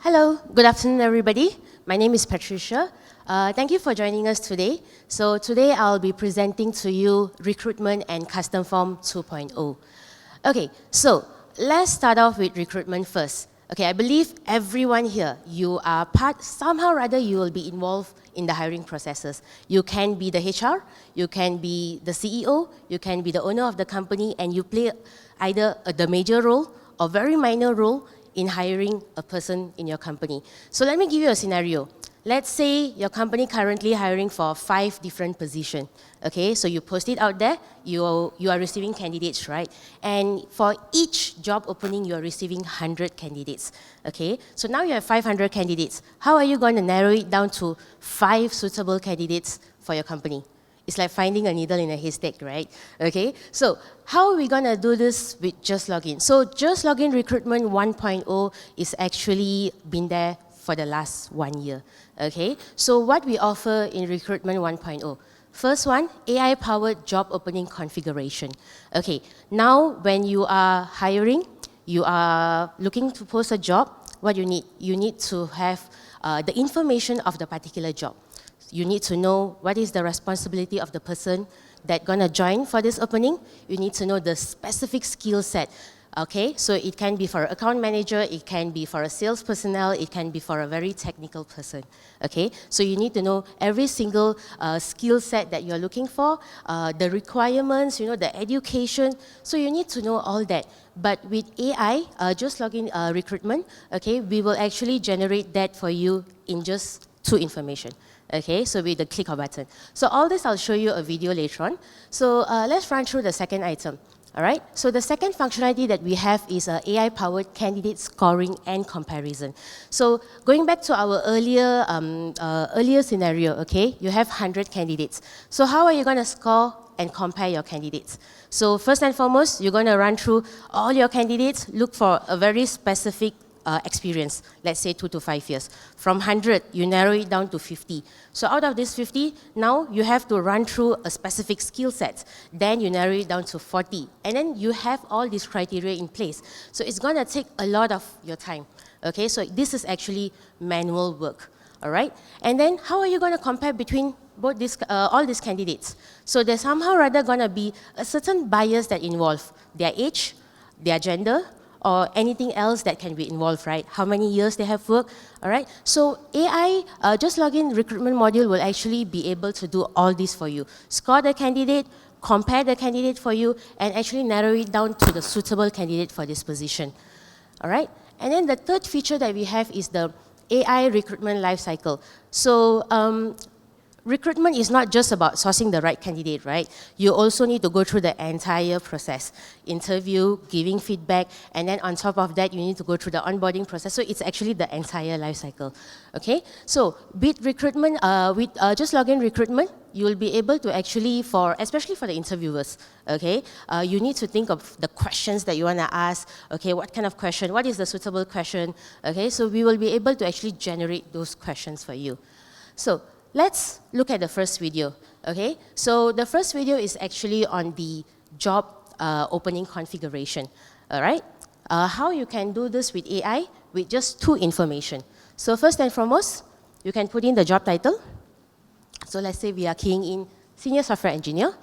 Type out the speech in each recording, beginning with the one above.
Hello, good afternoon everybody. My name is Patricia. Thank you for joining us today. So today I'll be presenting to you Recruitment and Custom Form 2.0. Okay, so let's start off with recruitment first. Okay, I believe everyone here, you are somehow or other you will be involved in the hiring processes. You can be the HR, you can be the CEO, you can be the owner of the company, and you play either the major role or very minor role in hiring a person in your company. So let me give you a scenario. Let's say your company currently hiring for 5 different positions. Okay, so you post it out there, you are receiving candidates, right? And for each job opening, you are receiving 100 candidates. Okay, so now you have 500 candidates. How are you going to narrow it down to 5 suitable candidates for your company? It's like finding a needle in a haystack, right? Okay, so how are we going to do this with JustLogin? So JustLogin Recruitment 1.0 is actually been there for the last 1 year. Okay, so what we offer in Recruitment 1.0, first one, AI-powered job opening configuration. Okay, now when you are hiring, you are looking to post a job, what you need to have the information of the particular job. You need to know what is the responsibility of the person that's going to join for this opening. You need to know the specific skill set. Okay, so it can be for an account manager, it can be for a sales personnel, it can be for a very technical person. Okay, so you need to know every single skill set that you're looking for, the requirements, the education. So you need to know all that. But with AI, JustLogin Recruitment, okay, we will actually generate that for you in just 2 information. Okay, so with the click of a button. So all this, I'll show you a video later on. So let's run through the second item. All right, so the second functionality that we have is AI-powered candidate scoring and comparison. So going back to our earlier scenario, okay, you have 100 candidates. So how are you going to score and compare your candidates? So first and foremost, you're going to run through all your candidates, look for a very specific experience, let's say 2 to 5 years. From 100, you narrow it down to 50. So out of this 50, now you have to run through a specific skill set. Then you narrow it down to 40. And then you have all these criteria in place. So it's going to take a lot of your time. Okay, so this is actually manual work. All right? And then how are you going to compare between both all these candidates? So there's somehow rather going to be a certain bias that involve their age, their gender, or anything else that can be involved, right? How many years they have worked, all right? So AI, JustLogin Recruitment module will actually be able to do all this for you. Score the candidate, compare the candidate for you, and actually narrow it down to the suitable candidate for this position, all right? And then the third feature that we have is the AI recruitment lifecycle. So recruitment is not just about sourcing the right candidate, right? You also need to go through the entire process. Interview, giving feedback, and then on top of that, you need to go through the onboarding process. So it's actually the entire life cycle, okay? So with recruitment, with JustLogin Recruitment, you will be able to actually, especially for the interviewers, okay? You need to think of the questions that you want to ask, okay? What kind of question? What is the suitable question? Okay, so we will be able to actually generate those questions for you. So let's look at the first video, okay? So the first video is actually on the job opening configuration, all right? How you can do this with AI with just 2 information. So first and foremost, you can put in the job title. So let's say we are keying in Senior Software Engineer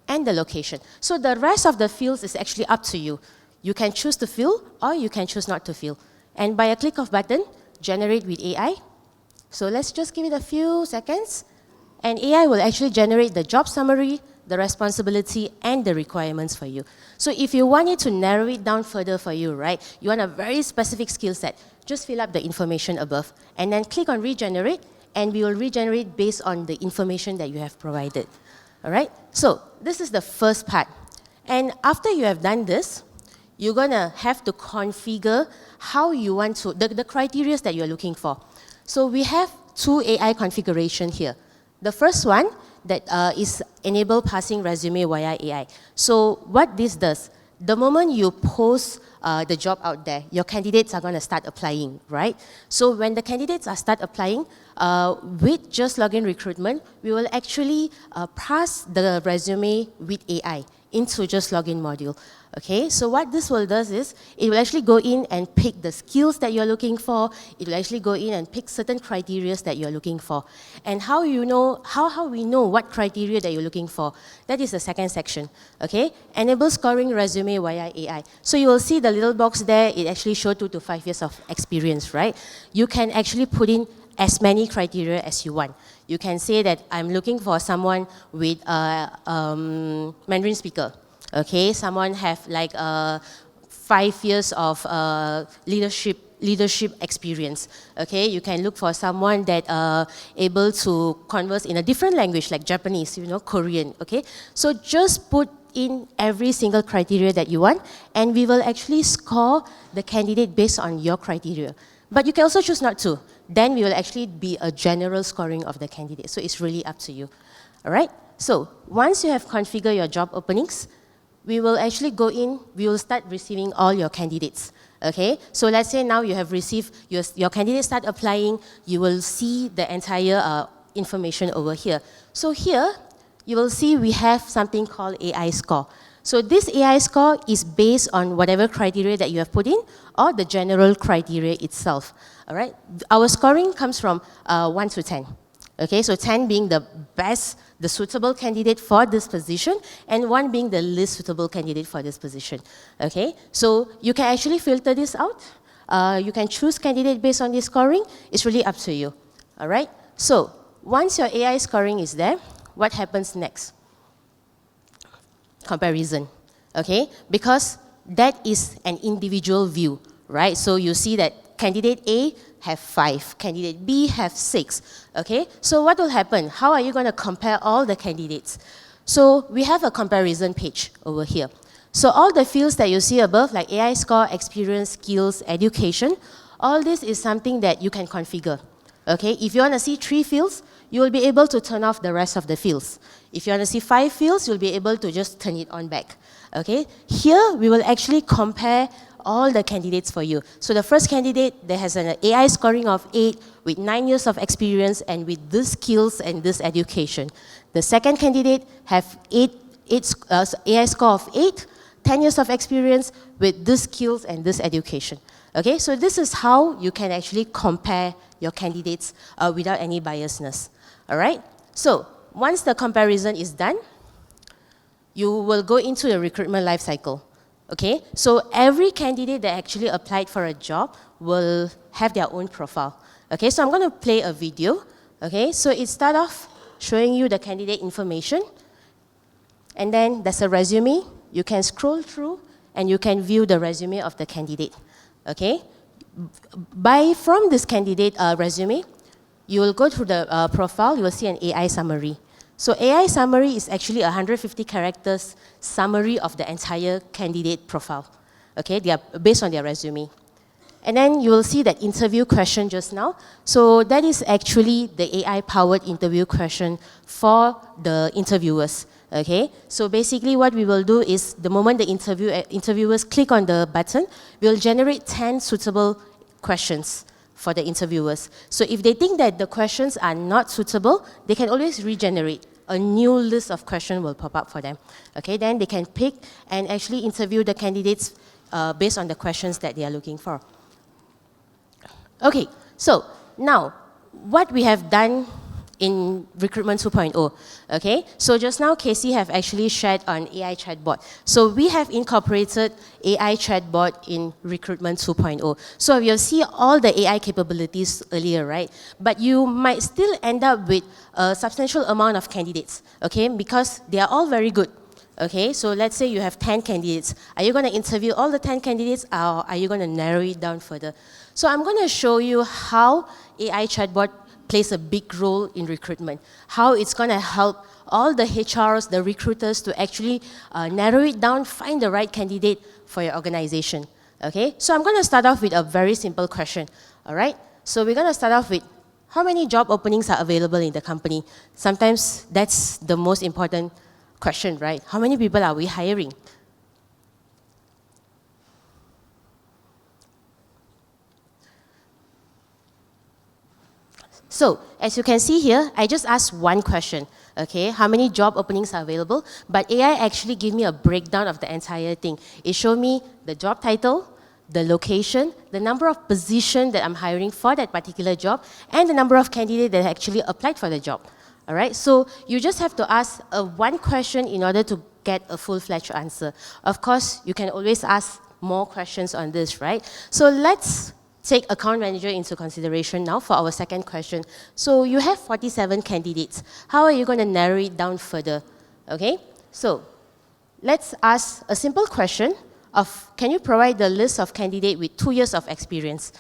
and the location. So the rest of the fields is actually up to you. You can choose to fill or you can choose not to fill. And by a click of button, generate with AI. So let's just give it a few seconds, and AI will actually generate the job summary, the responsibility, and the requirements for you. So if you want it to narrow it down further for you, right, you want a very specific skill set, just fill up the information above, and then click on regenerate, and we will regenerate based on the information that you have provided. All right? So this is the first part. And after you have done this, you're going to have to configure how you want to, the criteria that you're looking for. So we have 2 AI configuration here. The first one that is enable passing resume via AI. So what this does, the moment you post the job out there, your candidates are going to start applying, right? So when the candidates start applying, with JustLogin Recruitment, we will actually pass the resume with AI into JustLogin module. Okay, so what this will do is, it will actually go in and pick the skills that you're looking for. It will actually go in and pick certain criteria that you're looking for. And how we know what criteria that you're looking for, that is the second section. Okay, enable scoring resume via AI. So you will see the little box there, it actually shows 2 to 5 years of experience, right? You can actually put in as many criteria as you want. You can say that I'm looking for someone with Mandarin speaker. Okay, someone have like 5 years of leadership experience. Okay, you can look for someone that able to converse in a different language like Japanese, Korean. Okay, so just put in every single criteria that you want, and we will actually score the candidate based on your criteria. But you can also choose not to. Then we will actually be a general scoring of the candidate. So it's really up to you. All right. So once you have configured your job openings, we will actually go in, we will start receiving all your candidates, okay? So let's say now you have received, your candidates start applying, you will see the entire information over here. So here, you will see we have something called AI score. So this AI score is based on whatever criteria that you have put in, or the general criteria itself, all right? Our scoring comes from 1 to 10. Okay, so 10 being the best, the suitable candidate for this position, and 1 being the least suitable candidate for this position. Okay, so you can actually filter this out. You can choose candidate based on this scoring. It's really up to you. All right, so once your AI scoring is there, what happens next? Comparison. Okay, because that is an individual view, right? So you see that candidate A have 5, candidate B have 6, okay? So what will happen? How are you going to compare all the candidates? So we have a comparison page over here. So all the fields that you see above, like AI score, experience, skills, education, all this is something that you can configure, okay? If you want to see 3 fields, you will be able to turn off the rest of the fields. If you want to see 5 fields, you'll be able to just turn it on back, okay? Here, we will actually compare all the candidates for you. So the first candidate that has an AI scoring of 8 with 9 years of experience and with these skills and this education. The second candidate have AI score of 8, 10 years of experience with these skills and this education. Okay, so this is how you can actually compare your candidates without any biasness. All right, so once the comparison is done, you will go into the recruitment life cycle. Okay, so every candidate that actually applied for a job will have their own profile. Okay, so I'm going to play a video. Okay, so it starts off showing you the candidate information, and then there's a resume. You can scroll through, and you can view the resume of the candidate. Okay, from this candidate resume, you will go through the profile. You will see an AI summary. So AI summary is actually a 150 characters summary of the entire candidate profile. Okay, they are based on their resume. And then you will see that interview question just now. So that is actually the AI-powered interview question for the interviewers. Okay, so basically what we will do is the moment the interviewers click on the button, we'll generate 10 suitable questions for the interviewers. So if they think that the questions are not suitable, they can always regenerate. A new list of questions will pop up for them. Okay, then they can pick and actually interview the candidates based on the questions that they are looking for. Okay, so now what we have done in Recruitment 2.0, okay? So just now, Casey have actually shared on AI chatbot. So we have incorporated AI chatbot in Recruitment 2.0. So you'll see all the AI capabilities earlier, right? But you might still end up with a substantial amount of candidates, okay? Because they are all very good. Okay, so let's say you have 10 candidates. Are you going to interview all the 10 candidates, or are you going to narrow it down further? So I'm going to show you how AI chatbot plays a big role in recruitment, how it's going to help all the HRs, the recruiters to actually narrow it down, find the right candidate for your organization. Okay, so I'm going to start off with a very simple question. All right, so we're going to start off with how many job openings are available in the company? Sometimes that's the most important question, right? How many people are we hiring? So, as you can see here, I just asked one question, okay? How many job openings are available? But AI actually gave me a breakdown of the entire thing. It showed me the job title, the location, the number of positions that I'm hiring for that particular job, and the number of candidates that actually applied for the job. All right, so you just have to ask one question in order to get a full-fledged answer. Of course, you can always ask more questions on this, right? So let's take account manager into consideration now for our second question. So you have 47 candidates. How are you going to narrow it down further? Okay, so let's ask a simple question of, can you provide the list of candidates with 2 years of experience?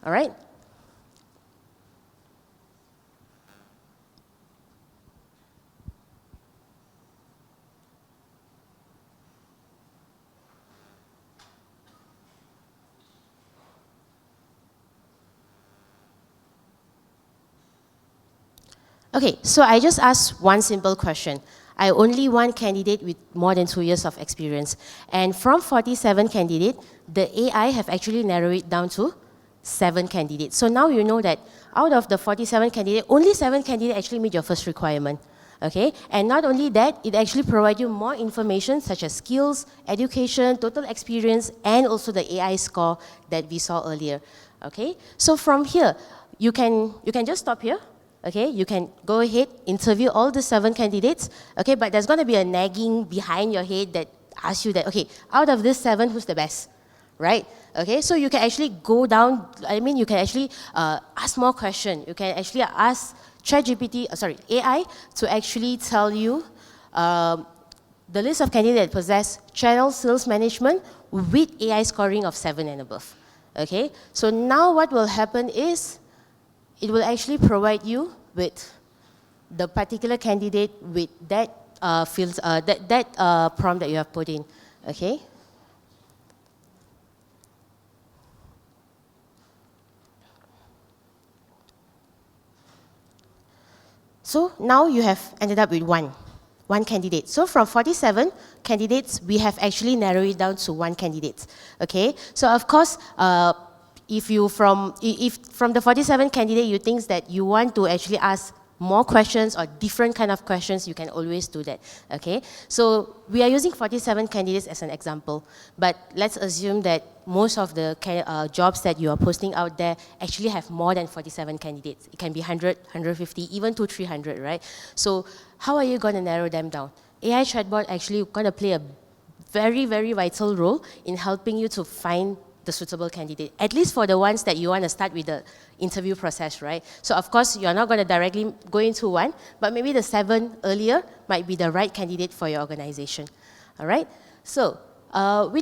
All right? Okay, so I just asked one simple question. I only want candidate with more than 2 years of experience. And from 47 candidates, the AI have actually narrowed it down to 7 candidates. So now you know that out of the 47 candidates, only 7 candidates actually meet your first requirement. Okay, and not only that, it actually provides you more information such as skills, education, total experience, and also the AI score that we saw earlier. Okay, so from here, you can just stop here. Okay, you can go ahead, interview all the 7 candidates, okay, but there's going to be a nagging behind your head that asks you that, okay, out of this 7, who's the best, right? Okay, so you can actually go down, you can actually ask more questions. You can actually ask AI to actually tell you the list of candidates that possess channel sales management with AI scoring of 7 and above, okay? So now what will happen is, it will actually provide you with the particular candidate with that prompt that you have put in, okay? So now you have ended up with one candidate. So from 47 candidates, we have actually narrowed it down to 1 candidate, okay? So of course, if from the 47 candidate you think that you want to actually ask more questions or different kind of questions, you can always do that, okay? So we are using 47 candidates as an example, but let's assume that most of the jobs that you are posting out there actually have more than 47 candidates. It can be 100, 150, even to 300, right? So how are you going to narrow them down? AI chatbot actually going to play a very, very vital role in helping you to find the suitable candidate, at least for the ones that you want to start with the interview process, right? So of course, you're not going to directly go into one, but maybe the 7 earlier might be the right candidate for your organization, all right? So with